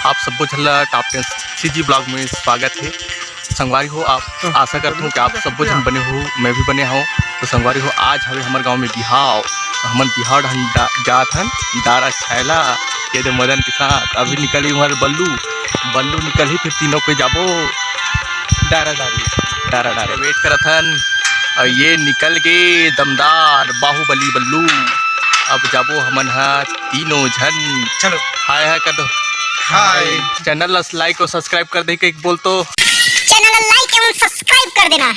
आप सबको झल्ला top 10 CG blog में स्वागत है। संगवारी हो, आप आशा करता हूँ कि आप सबको झन बने हो, मैं भी बने हूँ। तो संगवारी हो, आज हवे हमारे गांव में बिहाव, हमन बिहाव जात हन दारा छैला ये जो मदन के साथ। अभी निकली हमारे बल्लू निकल ही, फिर तीनों को जाबो डारा डारे वेट करत हन। और ये निकल गए दमदार बाहुबली बल्लू। अब जाबो हमन तीनों झन। चलो हाय हाय कर दो, हाय। चैनल लाइक और सब्सक्राइब कर दे के एक बोल तो चैनल लाइक एवं सब्सक्राइब कर देना।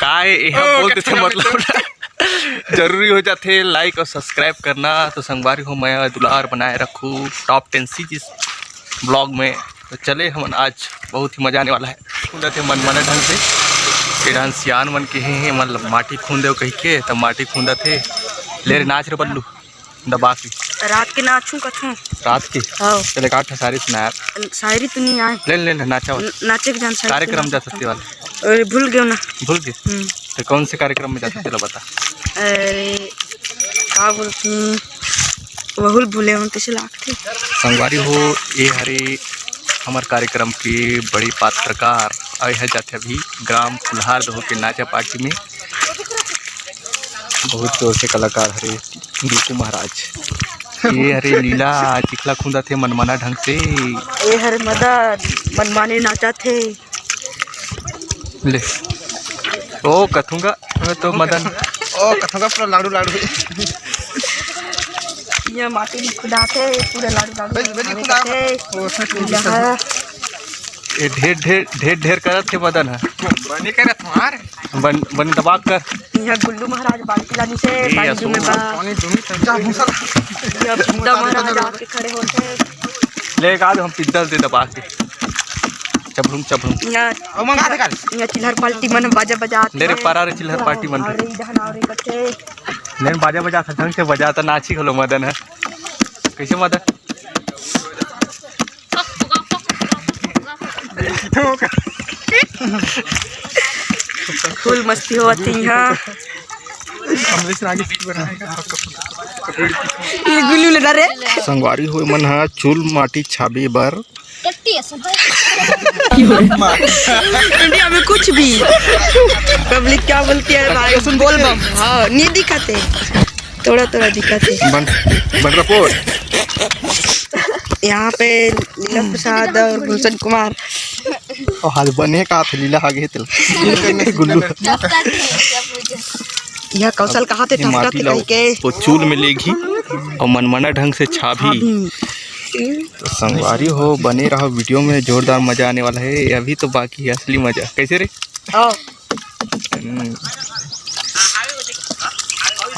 काय यह बोलते थे मतलब जरूरी हो जाते लाइक और सब्सक्राइब करना। तो संगवारी हो, मैं दुलार बनाए रखूँ टॉप 10 CG ब्लॉग में। तो चले हम, आज बहुत ही मजा आने वाला है। खूंदा थे मनमाना ढंग से फिर सियान मन के हैं, मतलब माटी खून दे कही के, तब माटी खूंदा थे। ले रे नाच रे बल्लू दबा के रात के नाचूं कथूं रात के। चले काट सारी सुनाया शायरी तो नहीं आए। ले नाचा नाचे के जान कार्यक्रम जा सकते वाले। अरे भूल गए ना, भूल गए तो कौन से कार्यक्रम में जा सकते बता। अरे क्या बोलती बहुत भूले हम किसी लाख थे। संगवारी हो, ये हरे हमारे कार्यक्रम के बड़ी पत्रकार आए हैं जाते अभी ग्राम कुल्हार दहो के नाचा पार्टी में। बहुत जोर से कलाकार हरे दीपू महाराज। ये हरे लीला चिखला खूंदा थे मनमाना ढंग से। ये हरे मदन मनमाने नाचा थे। ले ओ कथूंगा तो मदन ओ कथूंगा पूरा लाडू ये माटी में खुदा थे पूरे लाडू ये ढेर करत थे मदन है बनी करे तुम्हार बन दबा कर। यहाँ गुल्लू महाराज बाल्टी लानी से पानी में पानी दुमी तंजा भूसा ये बुद्धा महाराज आके खड़े होते। ले गा हम पिद्दल दे दबा के चबड़ूम यहाँ मंगा दे कर। यहाँ चिल्हर पार्टी मन बाजा बजाते। ले रे पारा रे चिल्हर पार्टी मन रे ले बाजा बजा ढंग से बजा तो नाची हलो मदन है। कैसे मदन फुल मस्ती होती यहाँ। ये गुल्लू ले रे संगवारी हो मन है चूल माटी छाबी बर इंडिया में कुछ भी पब्लिक क्या बोलती है भाई सुन बोल बम। हाँ नहीं दिखाते, थोड़ा दिखाते। बन रिपोर्ट यहाँ पे लीला प्रसाद और गुलशन कुमार और हाल बने का लीला आगे तो गुल्लू यह कौशल कहाँ थे माटी लो वो चूल में लेगी और मनमाना ढंग से छाभी। तो संगवारी हो, बने रहो वीडियो में, जोरदार मजा आने वाला है। अभी तो बाकी है असली मजा। कैसे रे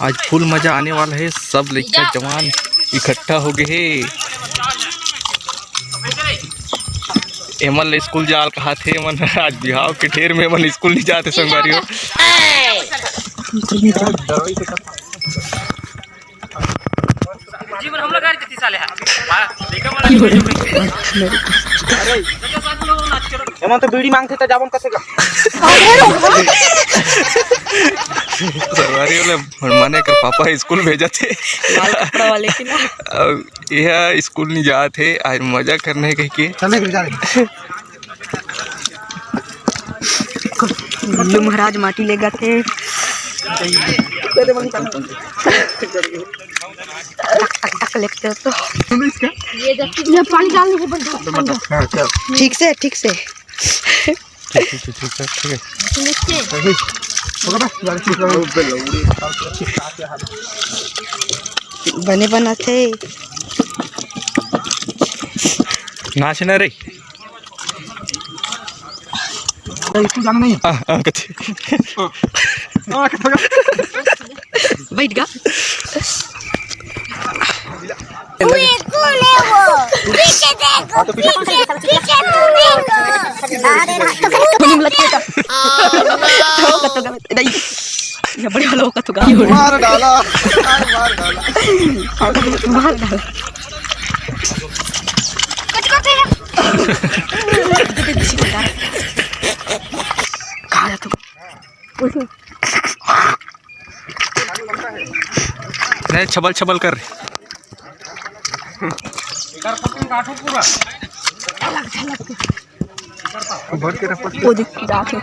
आज फुल मजा आने वाला है। सब लड़का जवान इकट्ठा हो गए है। एमन स्कूल जाल कहा थे मन आज बिहाव के ढेर में मन स्कूल नहीं जाते संगवारी हो। जीवन हम लगा देती साले एमन तो बीड़ी मांगते तो जाबन कसे का संगवारी वाले माने कर पापा स्कूल भेजा थे वाले की ना। यह स्कूल नहीं जाते आज मजा करने कह के। गुल्लू महाराज माटी ले गए थे। टक लेते हो तो ये पानी डालने के ठीक से बने बना थे नाच न रे नहीं बैठ गा कौन है वो? पीछे देखो, पीछे तू देखो। ये बड़े वाला होगा तो मार डाला कहाँ तू नहीं छबल छबल कर भर के रख वो देख जाके